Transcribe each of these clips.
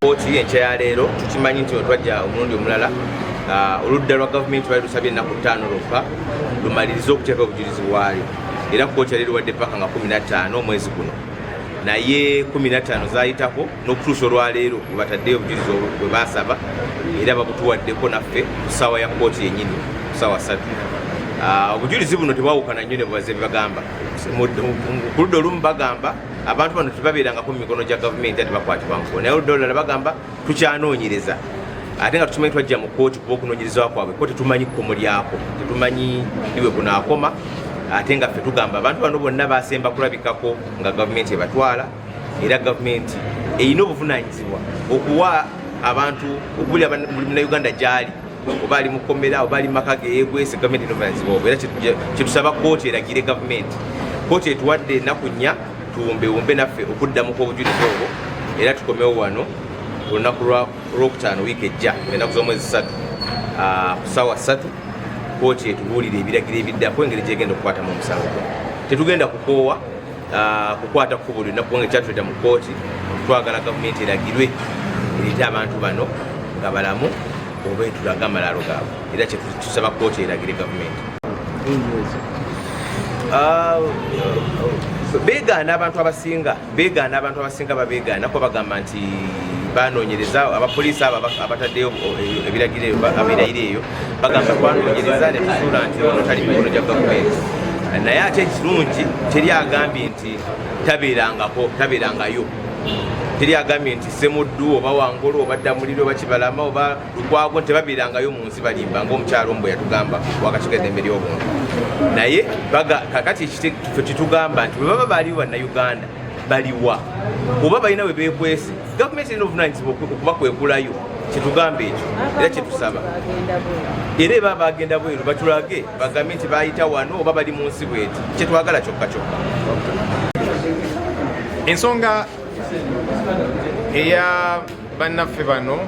Kooti enkya ya leero tukimanyi nti twajja omulundi omulala oludda lwa gavumenti lwali lusabye ennaku 5 lwokka lumalirize okuteeka obujulizi bwali era kooti yali luwadde paka nga 15 omwezi guno naye 15 zayitako n'okutuusa olwaleero bwe bataddeyo obujulizi bwe baasaba era babutuwaddeko naffe ku ssaawa ya kooti yennyini ku ssaawa 3. Obujulizi buno tebwawukana nnyo ne bwebaze bagamba ku ludda olumu bagamba abantu bano tebabeerangako mu mikono gya gavumenti ate bakwatibwangako naye oludda olulala bagamba tukyanoonyereza ate nga tukimanyi twajja mu kooti kuba okunoonyereza kwabwe ko tetumanyi kkomo lyako tetumanyi niwe kunaakoma ate nga ffe tugamba abantu bano bonna basemba kulabikako nga gavumenti ebatwala era gavumenti erina obuvunaanyizibwa okuwa abantu okubuli munnayuganda gy'ali oba ali mu kkomera oba ali mu maka ge yeegwese gavumenti inobuvunaanyizibwa obwo era kyetusaba kooti eragire gavumenti kooti etuwadde ennaku 4 tuwumbewumbe naffe okuddamuko obujulizi obwo era tukomewo wano olunaku lwokutaano wiiki ejja ennaku z'omwezi 3 ku ssaawa 3 kooti etubuulira ebiragiro ebiddako engeri gyegenda okukwatamu omusango tetugenda kukoowa kukwata kkubo lyonna kubanga ekyatuleeta mu kooti twagala gavumenti eragirwe ereete abantu bano nga balamu oba etulaga amalaalo gaabwe era kyetusaba kooti eragire gavumenti. Beegaana abantu abasinga babeegaana kuba bagamba nti banoonyereza abapoliisi abo abataddeyo ebiragiro abirayiro eyo bagamba twanoonyereza ne tusuula nti ono tali mikono gya gavumenti naye ate ekirungi teri agambye nti tabeerangayo teri agambye nti Ssemuddu oba Wangolo oba Ddamuliro oba Kibalama oba Lukwago tebabeerangayo mu nsi balimba ng'omukyalo omu bwe yatugamba wakakiga eddembe ly'obuntu naye kakati ffe tetugamba nti bwe baba baaliwo bannayuganda baliwa oba balina we beekwese gavumenti erina obuvunaanyizibwa okubakwekulayo kyetugamba ekyo era kyetusaba era eba bagenda bweru batulage bagambe nti bayita wano oba bali mu nsi bweti kyetwagala kyokka kyokka. Ensonga eya bannaffe bano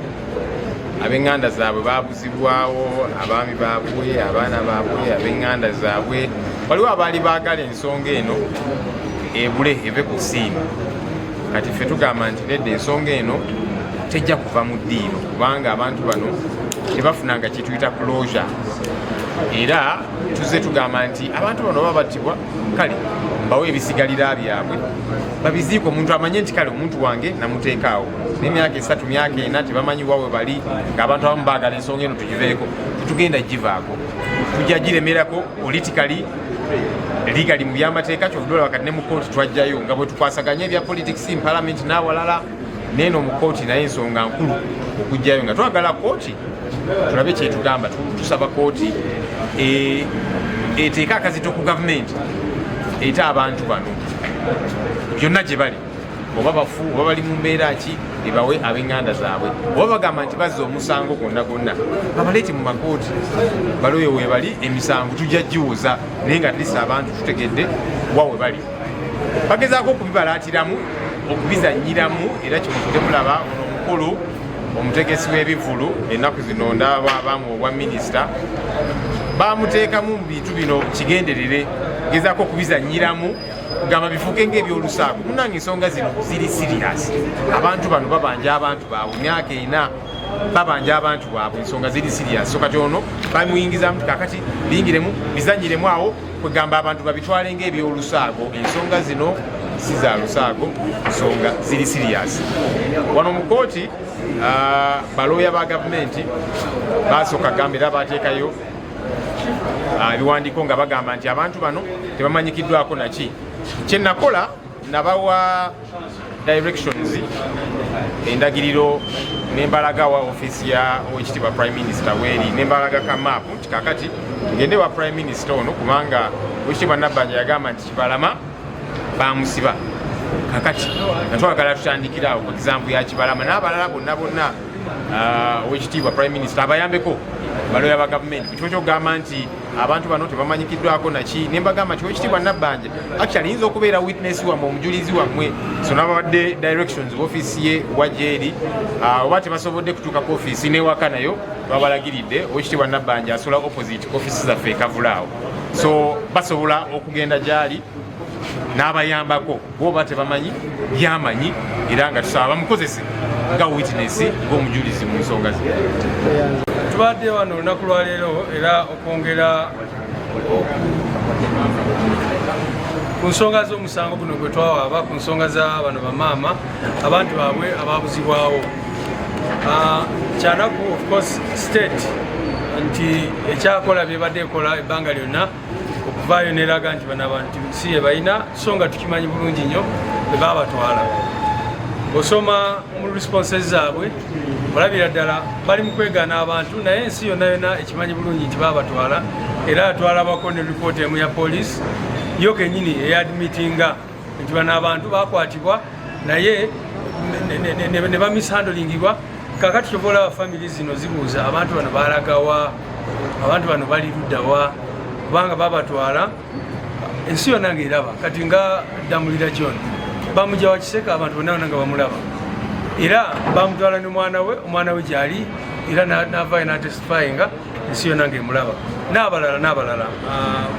ab'enganda zaabwe baabuzibwawo abaami baabwe abaana baabwe ab'enganda zaabwe waliwo abaali baagala ensonga eno ebule eve ku ssiima kati ffe tugamba nti nedda ensonga eno tejja kuva mu ddiiro kubanga abantu bano tebafunanga kyetuyita closure era tuzze tugamba nti abantu bano baba battibwa kale mbawo ebisigalira byabwe babiziiko omuntu amanye nti kale omuntu wange namuteekaawo n'emyaka 3 myaka 4 tebamanyi wawe bali ng'abantu abamu baagala ensonga eno tugiveeko tetugenda givaako tujja giremerako politikali ligali mu byamateeka kyovudola wakati ne mu kooti twajjayo nga bwe tukwasaganya ebya politics in parliament n'awalala neeno mu kooti naye ensonga nkulu okujjayo nga twagala kooti tulabe kyetugamba tusaba kooti eteeka akazito ku gavumenti eta abantu bano byonna gye bali oba bafu oba bali mu mbeera ki ebawe ab'enganda zaabwe oba bagamba nti bazza omusango gonna gonna babaleete mu makooti baloyo webali emisango tujja giwoza naye nga tulisa abantu tutegedde wawe bali bagezaako okubibalaatiramu okubizanyiramu era kimuvudde mulaba ono omukulu omutegesi w'ebivulu ennaku zino ndaba abamu obwa minisita bamuteekamu mu bintu bino kigenderere gezaako okubizanyiramu kugamba bifuuke ng'ebyolusaago munange ensonga zino ziri sirias abantu bano babanja abantu baabwe myaka 4 babanja abantu baabwe ensonga ziri sirias so kati ono bamuyingizamu kakati biyingiremu bizanyiremu awo kwegamba abantu babitwale ng'ebyolusaago ensonga zino si za lusaago ensonga ziri sirias wano mu kooti balooya ba gavumenti basooka gamba era bateekayo ebiwandiiko nga bagamba nti abantu bano tebamanyikiddwako naki kyenakola nabawa directions endagiriro nembalaga wa office ya owekitiibwa prime minister weeri nembalaga ka map nti kakati ngende wa prime minister ono kubanga owekitiibwa Nabbanja yagamba nti Kibalama bamusiba kakati natwagala tutandikirawo ku example ya Kibalama n'abalala bonna owekitiibwa prime minister abayambeko baloya ba gavumenti ekyo kyogamba nti abantu bano tebamanyikiddwako naki nembagamba nti owekitiibwa Nabbanja actually yinza okubeera witness wammwe omujulizi wammwe so nabawadde directions office ye wajjeeri oba tebasobodde kutuuka ku office newaka nayo babalagiridde owekitiibwa Nabbanja asola opposite office zaffe ekavulaawo so basobola okugenda gyali n'abayambako boba tebamanyi byamanyi era nga tusaba bamukozese nga witness ng'omujulizi mu nsonga ze. Tubadde wano olunaku lwaleero era okwongera ku nsonga z'omusango guno gwe twawaaba ku nsonga za bano bamaama abantu baabwe ababuzibwawo. Kyanaku of course state nti ekyakola byebadde ekola ebbanga lyonna okuvaayo neraga nti bano abantu si ye balina so nga tukimanyi bulungi nnyo bwe baabatwala. Osoma mu responses zaabwe olabira ddala bali mu kwegaana abantu naye ensi yonna yonna ekimanyi bulungi nti baabatwala era atwalabako ne ripoota emu ya poliisi yo kennyini eyadmitinga nti bano abantu bakwatibwa naye ne bamishandolingibwa. Kakati kyova olaba family zino zibuuza abantu bano balagawa, abantu bano bali luddawa kubanga babatwala ensi yonna ng'eraba. Kati nga Damulira John bamujja wakiseka abantu bonna nga bamulaba era bamutwala ne omwana we gyali era n'avaayo n'atestifyinga ensi yonna ng'emulaba n'abalala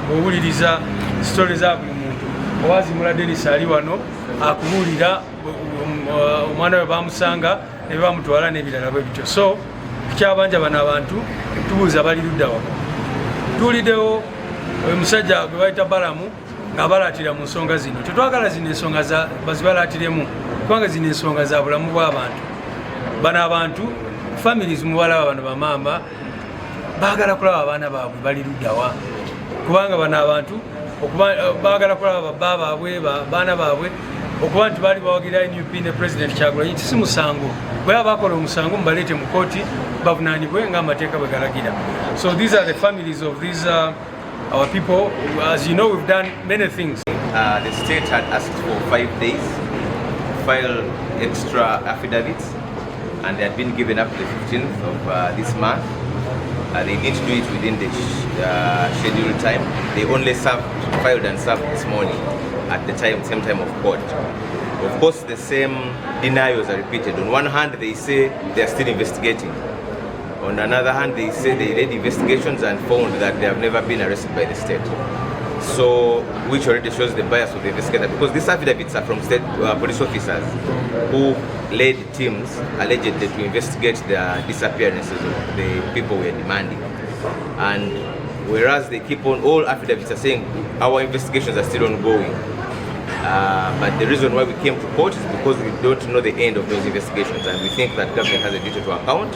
bw'owuliriza sitole za buli muntu. Owazimula Dennis ali wano akubuulira omwana we bamusanga ne bamutwala n'ebirala bwe bityo. So tukyabanja bano abantu tubuuza bali luddawa. Tuwuliddewo omusajja gwe bayita Balamu ng'abalaatira mu nsonga zino. Tetwagala zino ensonga bazibalatiremu kubanga zino ensonga za bulamu bw'abantu. Bano abantu families mubalaba bano bamaama baagala kulaba abaana baabwe bali luddawa kubanga bano abantu baagala kulaba baba baabwe baana baabwe okuba nti baali bawagira NUP ne President Kyagulanyi nti si musango bwe baba bakola omusango mubaleete mu kooti bavunaanibwe ng'amateeka bwe galagira. So these are the families of these our people. As you know, we've done many things. The state had asked for 5 days to file extra affidavits and they had been given up to the 15th of this month. They didn't do it within the scheduled time. They only filed and served this morning at the same time of court. Of course, the same denials are repeated. On one hand, they say they are still investigating. On another hand, they say they did investigations and found that they have never been arrested by the state. So, which already shows the bias of the investigator, because these affidavits are from state police officers who led teams allegedly to investigate the disappearances of the people we are demanding. And whereas they keep on, all affidavits are saying our investigations are still ongoing. But the reason why we came to court is because we don't know the end of those investigations, and we think that government has a duty to account,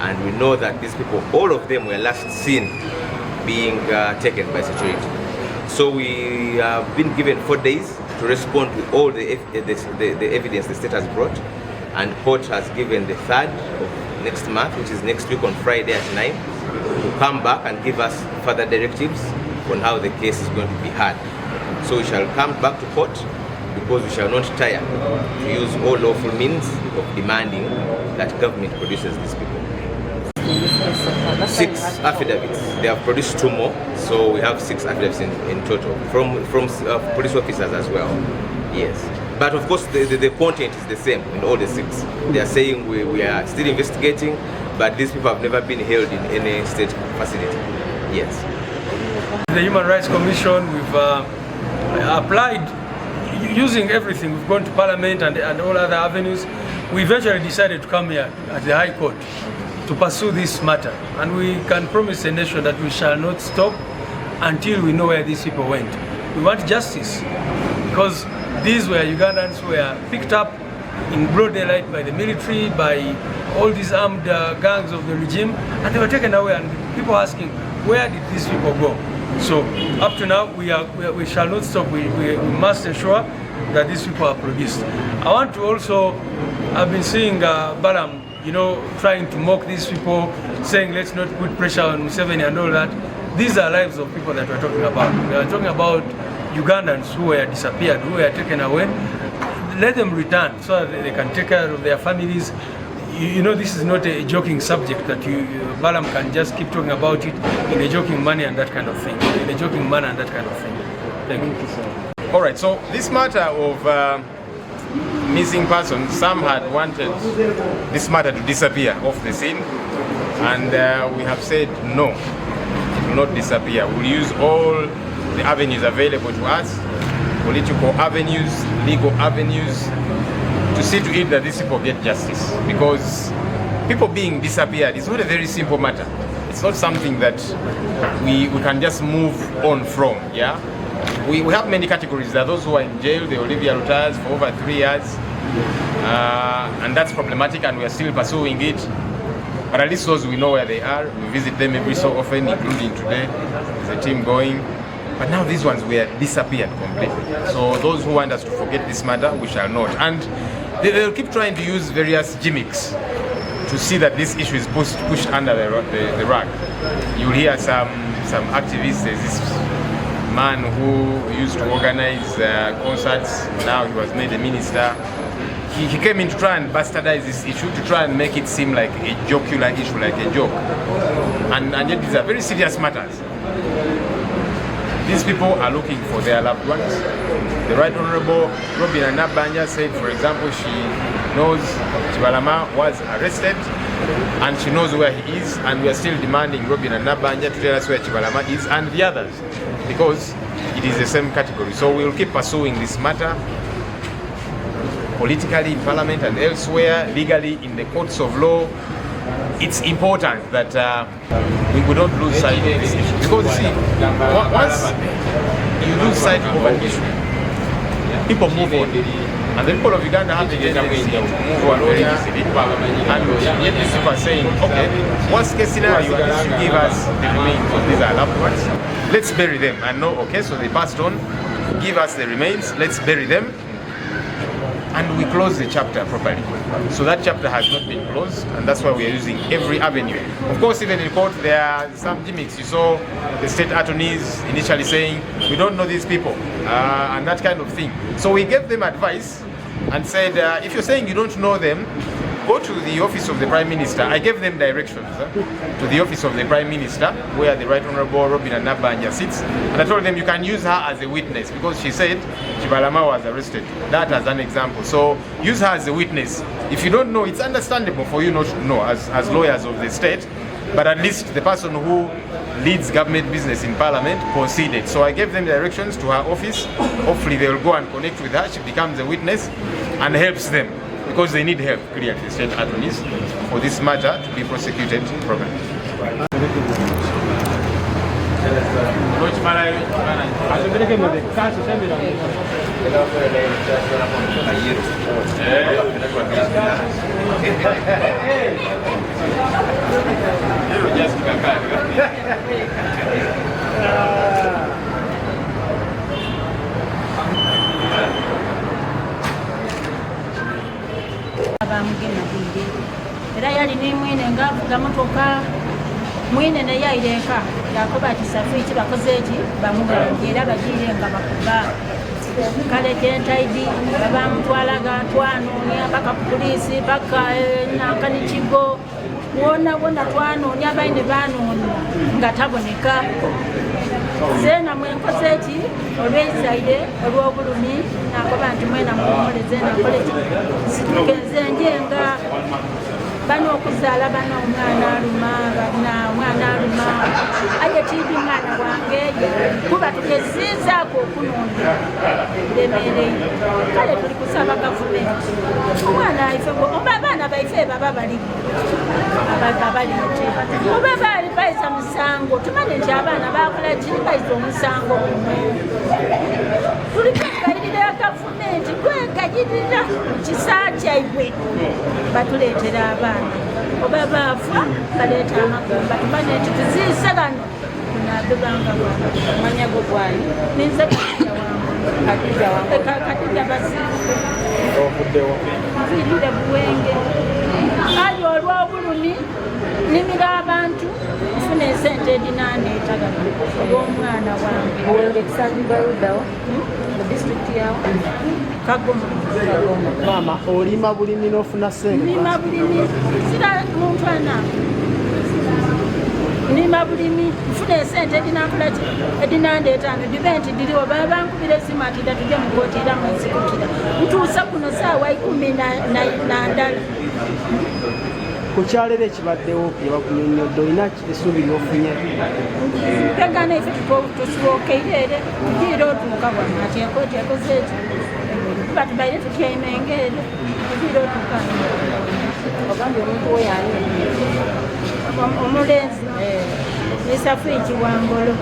and we know that these people, all of them were last seen being taken by security. So we have been given 4 days to respond to all the evidence the state has brought, and court has given the 3rd of next month, which is next week on Friday at 9, to come back and give us further directives on how the case is going to be heard. So we shall come back to court because we shall not tire to use all lawful means of demanding that government produces these people. 6 affidavits. They have produced 2 more, so we have 6 affidavits in total from police officers as well. Yes, but of course the content is the same in all the 6. They are saying we are still investigating, but these people have never been held in any state facility. Yes. The Human Rights Commission, we've applied using everything. We've gone to Parliament and all other avenues. We eventually decided to come here at the High Court to pursue this matter, and we can promise the nation that we shall not stop until we know where these people went. We want justice because these were Ugandans who were picked up in broad daylight by the military, by all these armed gangs of the regime, and they were taken away, and people are asking, where did these people go? So up to now, we shall not stop. We must ensure that these people are produced. I want to also, I've been seeing Balam, trying to mock these people, saying let's not put pressure on Museveni and all that. These are lives of people that we're talking about. We are talking about Ugandans who were disappeared, who were taken away. Let them return so that they can take care of their families. This is not a joking subject that Balam can just keep talking about it in a joking manner and that kind of thing. Thank you, sir. All right, so this matter of missing persons, some had wanted this matter to disappear off the scene, and we have said no, it will not disappear. We'll use all the avenues available to us political avenues, legal avenues, to see to it that these people get justice. Because people being disappeared is not a very simple matter. It's not something that we can just move on from, yeah? We have many categories. There are those who are in jail, the Olivia Lutaz for over 3 years, and that's problematic, and we are still pursuing it. But at least those we know where they are. We visit them every so often, including today. There's a team going. But now these ones were disappeared completely. So those who want us to forget this matter, we shall not. And they'll keep trying to use various gimmicks to see that this issue is pushed under the rug. You'll hear some activists. There's this man who used to organize concerts. Now he was made a minister. He came in to try and bastardize this issue, to try and make it seem like a jocular issue, like a joke. And yet these are very serious matters. These people are looking for their loved ones. The Right Honorable Robin Nabanja said, for example, she knows Chibalama was arrested and she knows where he is, and we are still demanding Robin Nabanja to tell us where Chibalama is and the others, because it is the same category. So we will keep pursuing this matter politically in Parliament and elsewhere, legally in the courts of law. It's important that we don't lose sight of this issue. Because you see, once you lose sight of an issue, people move on. And the people of Uganda have the tendency to move on very easily. And yet these people are saying, okay, worst case scenario, at least you give us the remains of these are loved ones. Let's bury them. And no, okay, so they passed on. Give us the remains, let's bury them. And we close the chapter properly. So that chapter has not been closed, and that's why we are using every avenue. Of course, even in court, there are some gimmicks. You saw the state attorneys initially saying, we don't know these people, and that kind of thing. So we gave them advice and said, if you're saying you don't know them, go to the office of the Prime Minister. I gave them directions to the office of the Prime Minister, where the Right Honorable Robin Nabanja sits. And I told them you can use her as a witness, because she said Chibalama was arrested. That as an example. So use her as a witness. If you don't know, it's understandable for you not to know as lawyers of the state, but at least the person who leads government business in Parliament conceded. So I gave them directions to her office. Hopefully they will go and connect with her. She becomes a witness and helps them, because they need help, clearly, the state attorneys, for this matter to be prosecuted properly. Era yali ne mwine ng'avuga motoka, mwine naye ayireka yakuba kisafi kibakoze eki bamugambye era bagiire nga bakuba kale kentaidi babamutwalaga twanoonya paka ku poliisi paka nankanikigo wona twanoonya abaine banoonya nga taboneka. Zeena mwenkoze eki olweizaire olw'obulumi nakuba nti mwena muwumule zeena nkole ki situkenze njenga bano okuzaala bano omwana aluma aye tiidi mwana wange kuba tugezizaako okunoonya lemeereyo. Kale tuli kusaba gavumenti omwana ife abaana baife baba bali oba baali bayiza musango tumanye nti abaana bakola ki bayiza omusango guno. Tuli kwegayirira gavumenti kwegayirira kisa kyaibwe batuleetera abaana oba baafa baleeta amagumba tumanye nti tuziise bano tunabibanga amanyago gwani ninze Kadija Basiru nviirire Buwenge ali olw'obulumi nimira abantu nfuna esente edinandeetaga olw'omwana wange. Buwenge kisangibwa luddawo mu disitulikiti yawo Kagoma. Mama olima bulimi n'ofuna ssente? Nima bulimi sira muntu nima bulimi nfuna esente edinakolaki edinandeetaano dibe nti diriwo baba bankubira esimu ati dda tujja mu kkooti era mwenzikukira ntuusa kuno saawa 10 na ndala ku kyalero ekibaddewo bye bakunyonnyodde olina essuubi lyofunye tegana ife tusibokeirere tugiire otuuka bwana atekoze eki tuba tubaire tutyaimengeere tugiire otuuka ogambye omuntu weyani omulenzi isafu ekiwangolo